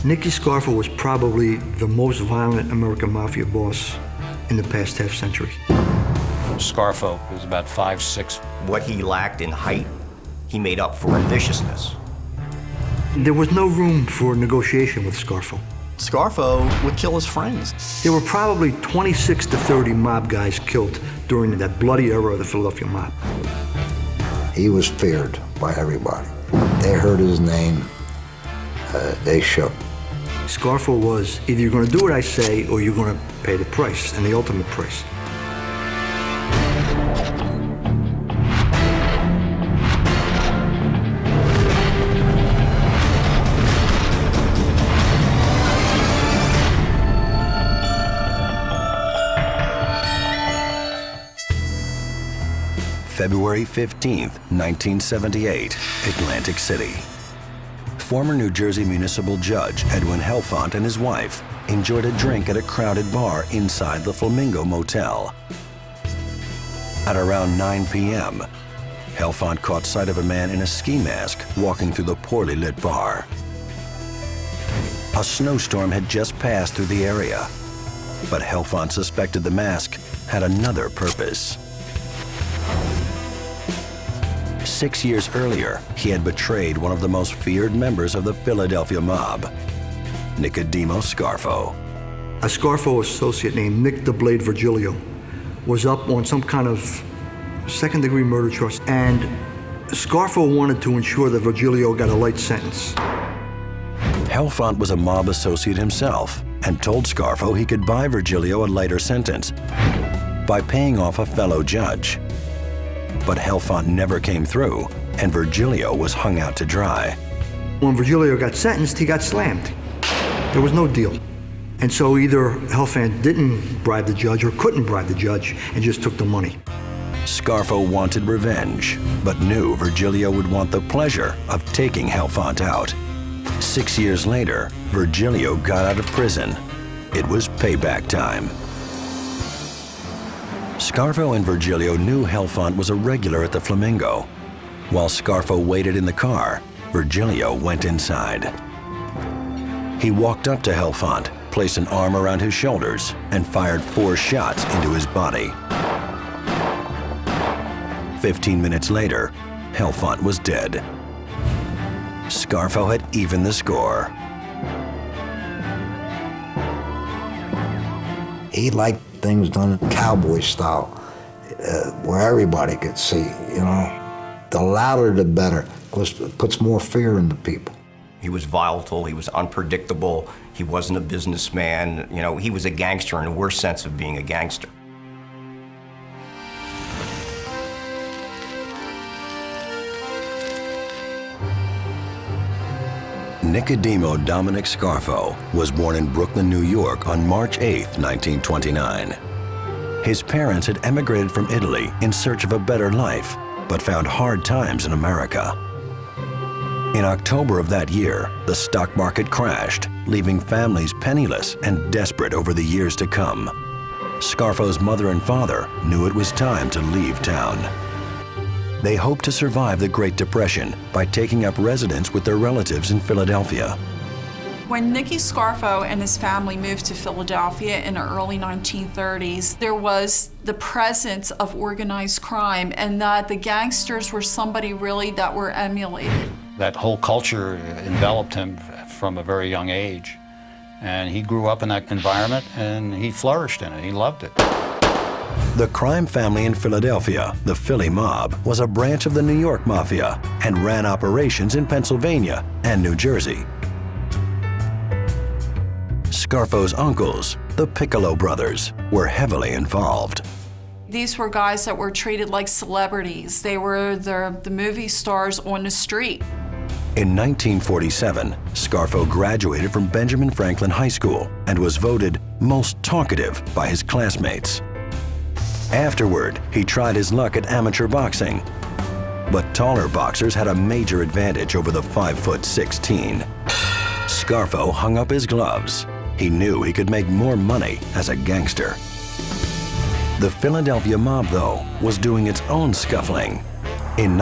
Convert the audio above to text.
Nicky Scarfo was probably the most violent American mafia boss in the past half century. Scarfo was about 5'6". What he lacked in height, he made up for in viciousness. There was no room for negotiation with Scarfo. Scarfo would kill his friends. There were probably 26 to 30 mob guys killed during that bloody era of the Philadelphia mob. He was feared by everybody. They heard his name, they shook. Scarfo was, either you're going to do what I say or you're going to pay the price, and the ultimate price. February 15th, 1978, Atlantic City. Former New Jersey municipal judge Edwin Helfont and his wife enjoyed a drink at a crowded bar inside the Flamingo Motel. At around 9 p.m., Helfont caught sight of a man in a ski mask walking through the poorly lit bar. A snowstorm had just passed through the area, but Helfont suspected the mask had another purpose. 6 years earlier, he had betrayed one of the most feared members of the Philadelphia mob, Nicky Scarfo. A Scarfo associate named Nick the Blade Virgilio was up on some kind of second-degree murder charge, and Scarfo wanted to ensure that Virgilio got a light sentence. Helfont was a mob associate himself and told Scarfo he could buy Virgilio a lighter sentence by paying off a fellow judge. But Helfont never came through, and Virgilio was hung out to dry. When Virgilio got sentenced, he got slammed. There was no deal. And so either Helfont didn't bribe the judge or couldn't bribe the judge and just took the money. Scarfo wanted revenge, but knew Virgilio would want the pleasure of taking Helfont out. 6 years later, Virgilio got out of prison. It was payback time. Scarfo and Virgilio knew Helfont was a regular at the Flamingo. While Scarfo waited in the car, Virgilio went inside. He walked up to Helfont, placed an arm around his shoulders, and fired 4 shots into his body. 15 minutes later, Helfont was dead. Scarfo had evened the score. He liked things done cowboy style, where everybody could see, you know. The louder the better, because it puts more fear into people. He was volatile, he was unpredictable, he wasn't a businessman, you know, he was a gangster in the worst sense of being a gangster. Nicky Dominic Scarfo was born in Brooklyn, New York on March 8, 1929. His parents had emigrated from Italy in search of a better life, but found hard times in America. In October of that year, the stock market crashed, leaving families penniless and desperate over the years to come. Scarfo's mother and father knew it was time to leave town. They hoped to survive the Great Depression by taking up residence with their relatives in Philadelphia. When Nicky Scarfo and his family moved to Philadelphia in the early 1930s, there was the presence of organized crime, and that the gangsters were somebody really that were emulated. That whole culture enveloped him from a very young age. And he grew up in that environment, and he flourished in it. He loved it. The crime family in Philadelphia, the Philly Mob, was a branch of the New York Mafia and ran operations in Pennsylvania and New Jersey. Scarfo's uncles, the Piccolo brothers, were heavily involved. These were guys that were treated like celebrities. They were the movie stars on the street. In 1947, Scarfo graduated from Benjamin Franklin High School and was voted most talkative by his classmates. Afterward, he tried his luck at amateur boxing, but taller boxers had a major advantage over the 5'6" teen. Scarfo hung up his gloves. He knew he could make more money as a gangster. The Philadelphia mob, though, was doing its own scuffling. In